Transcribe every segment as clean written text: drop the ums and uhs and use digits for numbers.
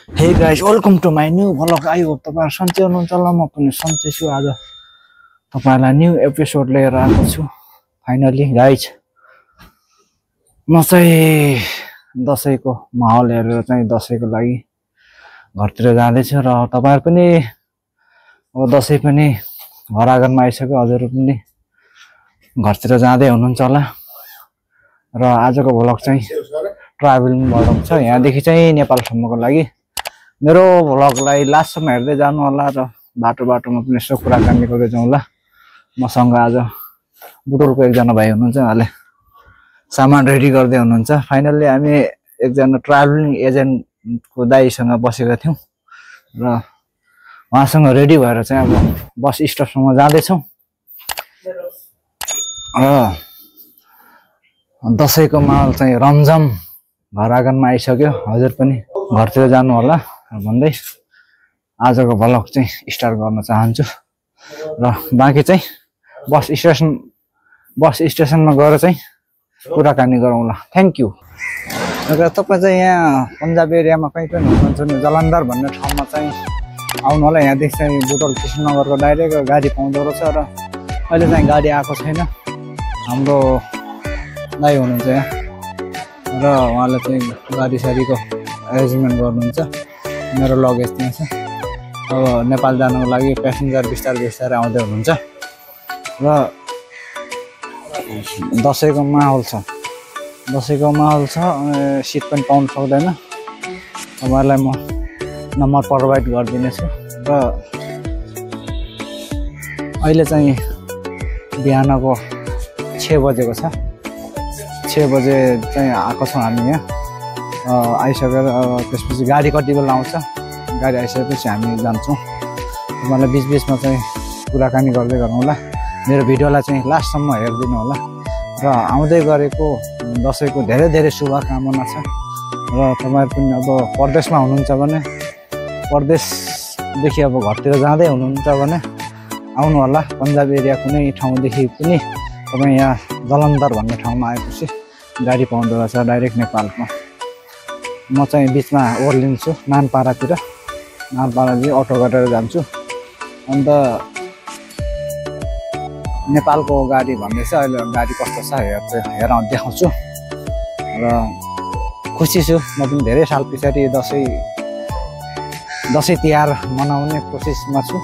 Hey guys, welcome to my new vlog. I hope तपाईहरु सन्चै हुनुहुन्छ होला म पनि सन्चै छु आज तपाईहरुलाई न्यू एपिसोड लिएर आएको छु फाइनली गाइज म चाहिँ दशैंको माहौल हेरेर चाहिँ दशैंको लागि घरतिर जाँदै छु र तपाईहरु पनि अब दशैं पनि घर आँगनमा आइसक्यो हजुरहरु पनि घरतिर जाँदै हुनुहुन्छ होला र आजको भ्लग चाहिँ ट्राभलिङ भ्लग छ यहाँ देखि चाहिँ नेपाल सम्मको लागि मेरो भ्लगलाई लास्टसम्म हेर्दै जानु होला र बाटोमा पनि यसो कुराकानी गर्दै जाउँ होला मसँग आज बुटोलको एकजना भाइ हुनुहुन्छ उहाँले सामान रेडी गर्दै हुनुहुन्छ फाइनली हामी एकजना ट्राभलिङ एजेन्टको दाइसँग बसेका थियौं र उहाँसँग रेडी भएर चाहिँ अब बस स्टपसम्म जाँदै छौं र दशैंको माहौल चाहिँ रमझम घर आँगनमा आइसक्यो हजुर पनि घरतिर जानु होला भन्दै आजको भ्लग चाहिँ स्टार्ट गर्न चाहन्छु र बाँकी चाहिँ बस स्टेसनमा गएर चाहिँ कुराकानी गरौँला थ्यांक यू र तपाई चाहिँ यहाँ पन्जाब एरियामा कहीँ पनि हुनुहुन्छ भने जलन्धर भन्ने ठाउँमा चाहिँ आउनु होला यहाँदेखि चाहिँ बुटोल कृष्णनगरको डाइरेक्ट गाडी पाउँदो रहेछ र अहिले चाहिँ गाडी आएको छैन हाम्रो दाइ हुनुहुन्छ यहाँ र उहाँले चाहिँ गाडी सारीको अरेन्जमेन्ट गर्नुहुन्छ मेरो लगेज त्यहाँ छ अब नेपाल जानको लागि प्यासेन्जर बिस्तारै आउँदै हुनुहुन्छ र दशैंको माहौल छ सिट पनि पाउन सक्दैन तपाईहरुलाई म नम्बर प्रोभाइड गरिदिनेछु र अहिले चाहिँ बिहानको 6 बजेको छ 6 बजे चाहिँ आएको छौं हामी यहाँ आइसकेर त्यसपछि गाडी कति बेला आउँछ गाडी आइसकेपछि हामी जान्छौं तपाईहरुलाई बीचमा चाहिँ कुराकानी गर्दै गरौँला मेरो भिडियोलाई चाहिँ लास्टसम्म हेर्दिनु होला र आउँदै गरेको दशैंको धेरै शुभकामना छ र तपाईहरु पनि अब परदेशमा हुनुहुन्छ भने परदेशदेखि अब घरतिर जाँदै हुनुहुन्छ भने आउनु होला पन्जाब एरिया कुनै ठाउँदेखि पनि तपाई यहाँ जलन्धर भन्ने ठाउँमा आएपछि गाडी पाउँदो रहेछ डाइरेक्ट नेपालमा म चाहिँ बीचमा ओर्लिन्छु नानपाडादेखि अटो गरेर जान्छु अन्त नेपालको गाडी भन्दैछ अहिले गाडी कस्तो छ हेर देखाउँछु र खुसी छु म पनि धेरै साल पछाडि दशैं तिहार मनाउने कोसिसमा छु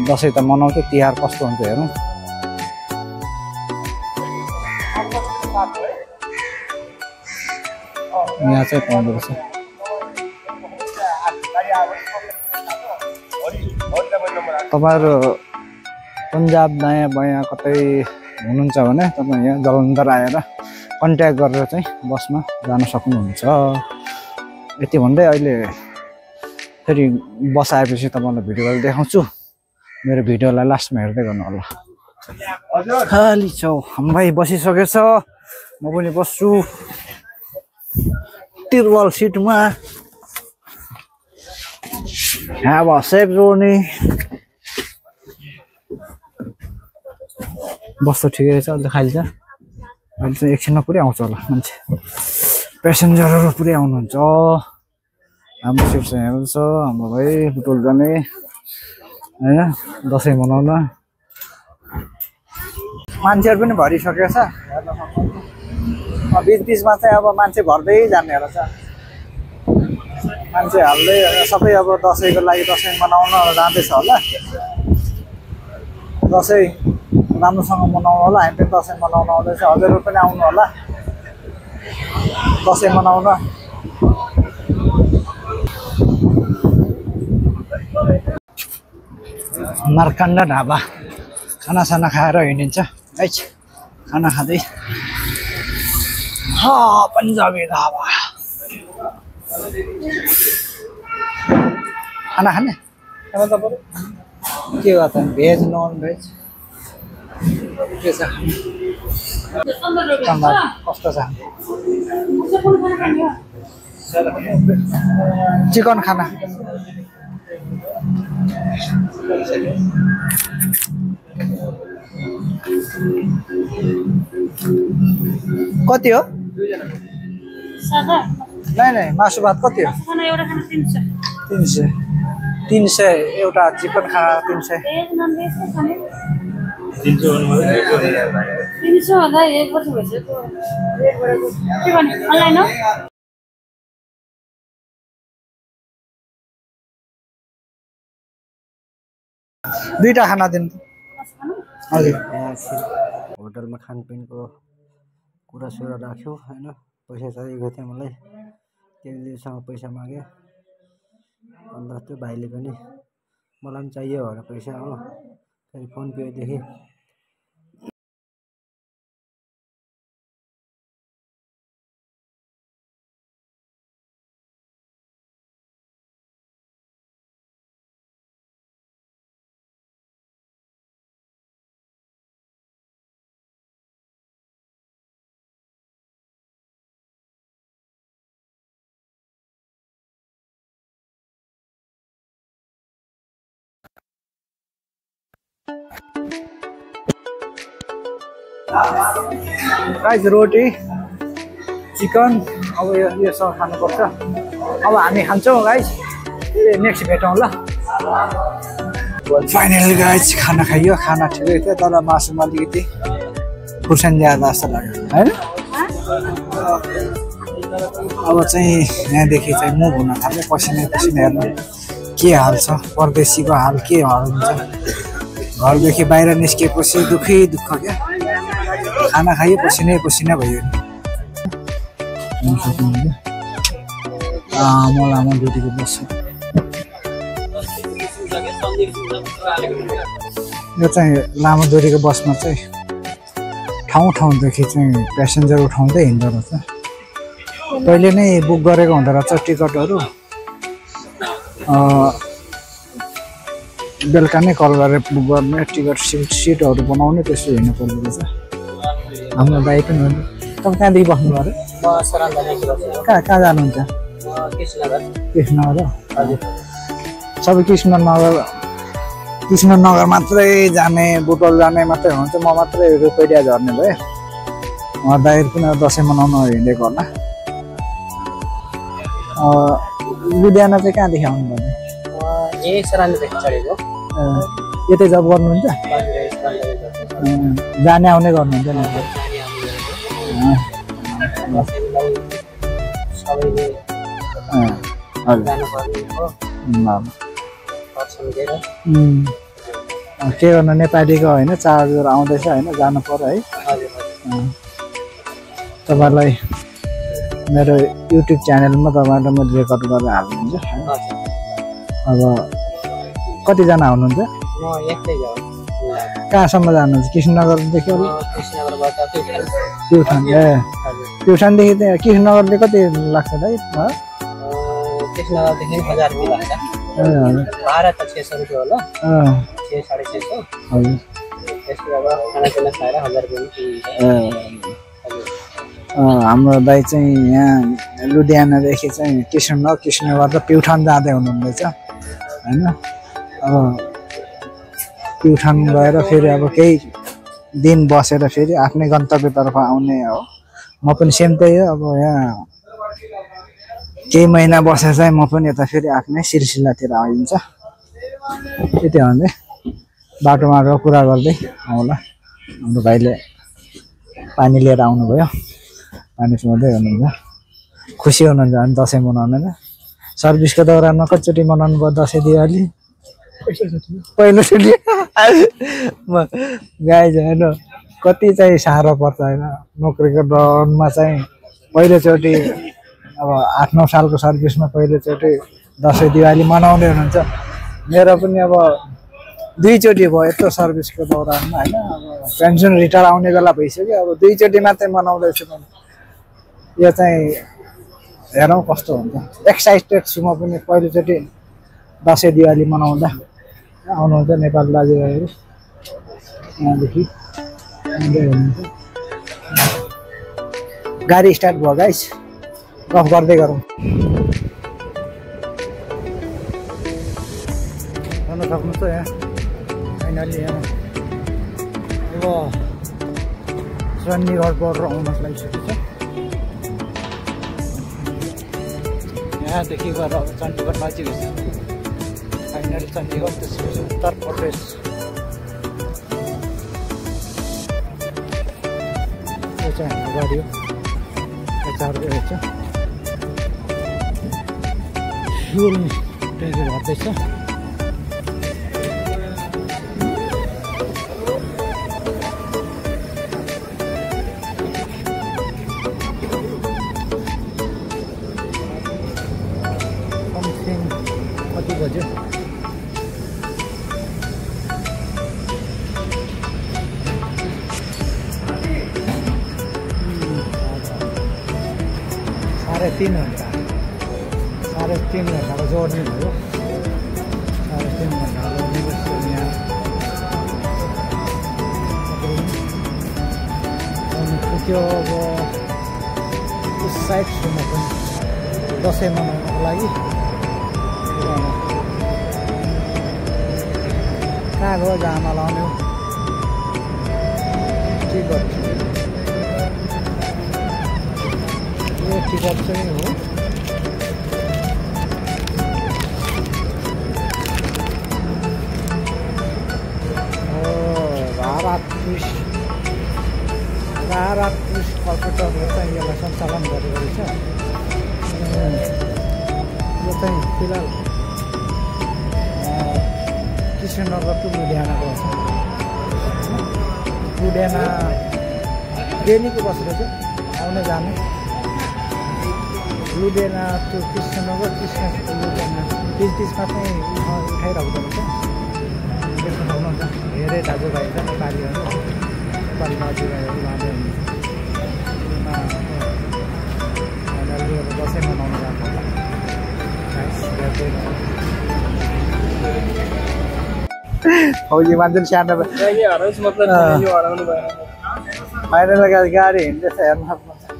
दशैं त मनाउँछु तिहार कस्तो हुन्छ हेरौँ यहाँ चाहिँ पाउँदो रहेछ तपाईहरु पन्जाब दायाँ बायाँ कतै हुनुहुन्छ भने तपाई यहाँ जलन्धर आएर कन्ट्याक्ट गरेर चाहिँ बसमा जान सक्नुहुन्छ यति भन्दै अहिले फेरि बस आएपछि तपाईलाई भिडियो देखाउँछु मेरो भिडियोलाई लास्टमा हेर्दै गर्नु होला खाली छौ हाम्रो भाइ बसिसकेछ म पनि बस्छु तिरवल सीटमा have a safe journey बस ठिकै छ अहिले खाली छ अहिले चाहिँ एकछिनमा पुरै आउँछ होला मान्छे प्यासेन्जरहरु पुरै आउनुहुन्छ हाम्रो सिट चाहिँ हेर्नु छ हाम्रो भाइ बुटोल जाने हैन दशैं मनाउन मान्छेहरु पनि भरिसकेको छ बीचमा चाहिँ अब मान्छे भर्दै जाने रहेछ मान्छे हाल्दै सबै अब दशैंको लागि दशैं मनाउन जाँदैछ होला दशैं राम्रोसँग मनाउनु होला हामी पनि दशैं मनाउन आउँदैछ हजुरहरु पनि आउनु होला दशैं मनाउन मार्कण्डा ढाबा खाना खाएर हिँडिन्छ गाइस खाना खाँदै पन्जाबी ढाबा खाना खाने के गर्छ भेज नन भेज के छ कस्तो छ चिकन खाना कति हो नहीं मासु भात कति हो? 300 300 एउटा चिकन खाना 300 दुईटा खाना दिनु हजुर होटलमा खानपिनको कुरा सुरा राख्यो हैन पैसा चाहिएको थियो मलाई त्यससँग पैसा माग्यो अन्त त्यो भाइले पनि मलाई पनि चाहियो भनेर पैसा हो फेरि फोन पे देखि गाइस रोटी चिकन अब यो सब खानुपर्छ अब हामी खान्छौँ गाइस नेक्स्ट भेटौँ ल फाइनली गाइस खाना खाइयो खाना ठिकै थियो तर मासुमा अलिकति खुर्सानी ज्यादा जस्तो लाग्यो हैन अब चाहिँ यहाँदेखि चाहिँ मुभ हुन थाल्यो पसिना हेर्नु के हाल छ परदेशीको हाल के हाल हुन्छ घरदेखि बाहिर निस्केपछि दुःखै दुःख क्या खाना खाइयो पसिना भयो लामो ड्युटीको बस यो चाहिँ लामो दूरीको बसमा चाहिँ ठाउँदेखि चाहिँ प्यासेन्जर उठाउँदै हिँड्दो रहेछ पहिले नै बुक गरेको हुँदो रहेछ टिकटहरू बेलुका नै कल गरेर बुक गर्ने टिकट सिटहरू बनाउने त्यसो हिँड्नु पर्दो रहेछ हाम्रो दाइ पनि हुन्छ तपाईँ कहाँदेखि बस्नु पऱ्यो कहाँ जानुहुन्छ कृष्णनगर हजुर सबै कृष्णनगर मात्रै जाने बुटवल जाने मात्रै हुन्छ म मात्रै रुपैयाँ झर्ने भएँ उहाँ दाइहरू पनि दसैँ मनाउन हिँडेको होला लुधियाना चाहिँ कहाँदेखि आउनुपर्ने यतै जब गर्नुहुन्छ जाने आउने गर्नुहुन्छ नि के गर्नु नेपालीको होइन चार्जर आउँदैछ होइन जानु पर्यो है तपाईँलाई मेरो युट्युब च्यानलमा तपाईँलाई म रेकर्ड गरेर हाल्नुहुन्छ अब कतिजना हुनुहुन्छ कहाँसम्म जानुहुन्छ कृष्णनगरदेखि प्युठान प्युठानदेखि त्यहाँ कृष्णनगरले कति लाग्छ दाइ कृष्णनगरदेखि 1000 रुपैयाँ लाग्छ भाडा त 600 रुपैयाँ होला 600-650 हजुर त्यसको अब खानापिना खाएर 1000 रुपैयाँ हाम्रो दाइ चाहिँ यहाँ लुधियानादेखि चाहिँ कृष्णनगर र प्युठान जाँदै हुनुहुँदैछ हैन अब प्युठान गएर फेरि अब केही दिन बसेर फेरि आफ्नै गन्तव्यतर्फ आउने हो म पनि सेम त्यही हो अब यहाँ केही महिना बसेर चाहिँ म पनि यता फेरि आफ्नै सिलसिलातिर आइन्छ त्यति हो भने बाटोमा कुरा गर्दै आउँला हाम्रो भाइले पानी लिएर आउनुभयो पानी सुनाउँदै हुनुहुन्छ खुसी हुनुहुन्छ अनि दसैँ मनाउन सर्भिसको दौरानमा कतिचोटि मनाउनु भयो दसैँ दिवाली पहिलोचोटि गाइज होइन कति चाहिँ साह्रो पर्छ होइन नोकरीको दौरानमा चाहिँ पहिलोचोटि अब 8-9 सालको सर्भिसमा पहिलोचोटि दसैँ दिवाली मनाउँदै हुनुहुन्छ मेरो पनि अब 2 चोटि भयो यत्रो सर्भिसको दौरानमा होइन अब पेन्सन रिटायर आउने बेला भइसक्यो अब 2 चोटि मात्रै मनाउँदैछु भने यो चाहिँ हेरौँ कस्तो हुन्छ एक्साइटेड छु म पनि पहिलोचोटि दसैँ दिवाली मनाउँदा आउनुहुन्छ नेपाल दाजुभाइहरू यहाँदेखि गाडी स्टार्ट भयो गाइस गफ गर्दै गरौँ गर्नु सक्नुहुन्छ यहाँ फाइनली यहाँ अब चण्डीगढ बर्डर आउन लागिसकेको छ यहाँदेखि गएर अब चण्डीगढ नजिकै छ फाइनली चण्डीगढ त्यसपछि उत्तर प्रदेश यो चाहिँ हाम्रो गाडी हो यताहरू रहेछ फ्युल ट्याङ्की भर्दैछ कति बज्यो साढे 3 घन्टा साढे 3 घन्टाको जर्नी भयो साढे 3 घन्टा जर्नी बस्यो यहाँ पुग्यो अब उस साइडसम्म पनि दसैँ मनाउनको लागि कहाँ गयो जामा लाउने टिकट यो टिकट चाहिँ हो भारत टुरिस्ट कम्प्युटरले चाहिँ यसलाई सञ्चालन गरेको रहेछ यो चाहिँ फिलहाल कृष्णनगर टु लुधियानाको छ लुधियाना डेलीको बस रहेछ आउने जाने लुधियाना टु कृष्णनगर कृष्ण टु लुधियाना बिचमा चाहिँ उठाइरहेको रहेछ देख्न सक्नुहुन्छ धेरै दाजुभाइ छ नेपालीहरू नेपाली दाजुभाइहरू लाँदै हुनुहुन्छ दसैँ मनाउनु जानु होला फौजी मान्छे सानो फाइनल गाडी हिँड्दैछ हेर्नु सक्नुहुन्छ